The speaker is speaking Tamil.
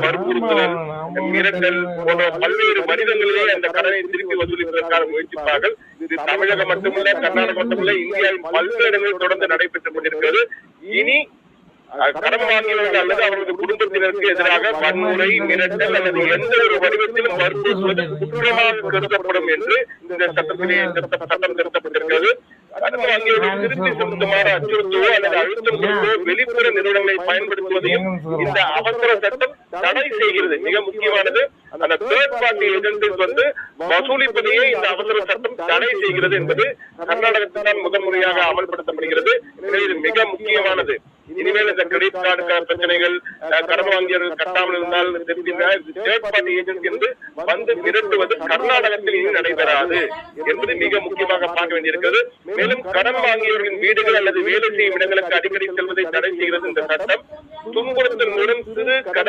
வற்புறுத்தல், மிரட்டல் போன்ற பல்வேறு மனிதர்களே அந்த கடனை திருப்பி வசூலிப்பதற்கான முயற்சிப்பார்கள். இது தமிழகம் மட்டுமல்ல, கர்நாடகம் மட்டுமல்ல, இந்தியாவின் பல்வேறு இடங்களில் தொடர்ந்து நடைபெற்றுக் கொண்டிருக்கிறது. இனி கடன் வாங்கியவர்கள் அல்லது அவரது குடும்பத்தினருக்கு எதிராக வன்முறை, மிரட்டல் அல்லது எந்த ஒரு வடிவத்திலும் வற்புறுத்துவது குற்றமாக கருதப்படும் என்று இந்த சட்டத்திலே சட்டம் திருத்தப்பட்டிருக்கிறது. கடன் வாங்கியவர்கள் திருப்பி செலுத்துமாறு அச்சுறுத்தவோ அல்லது அழுத்தம் கொடுத்தோ வெளிப்புற நிறுவனங்களை பயன்படுத்துவதையும் இந்த அவசர சட்டம் தடை செய்கிறது. மிக முக்கியமானது, அந்த தேர்ட் பார்ட்டி ஏஜென்சிஸ் வசூலிப்பதையே இந்த அவசர சட்டம் தடை செய்கிறது என்பது கர்நாடகத்தில் தான் முதன்முறையாக அமல்படுத்தப்படுகிறது. எனவே இது மிக முக்கியமானது. இனிமேல் இந்த கிரெடிட் கார்டு பிரச்சனைகள், கடன் வாங்கியவர்கள் கட்டாமல் இருந்தால் தேர்ட் பார்ட்டி ஏஜென்சி என்று வந்து மிரட்டுவது கர்நாடகத்தில் இனி நடைபெறாது என்பது மிக முக்கியமாக பார்க்க வேண்டியிருக்கிறது. மேலும் கடன் வாங்கியவர்களின் வீடுகள் அல்லது வேலை செய்யும் இடங்களுக்கு அடிக்கடி செல்வதை தடை செய்கிறது இந்த சட்டம். துன்புறுத்தல் மூலம் சிறு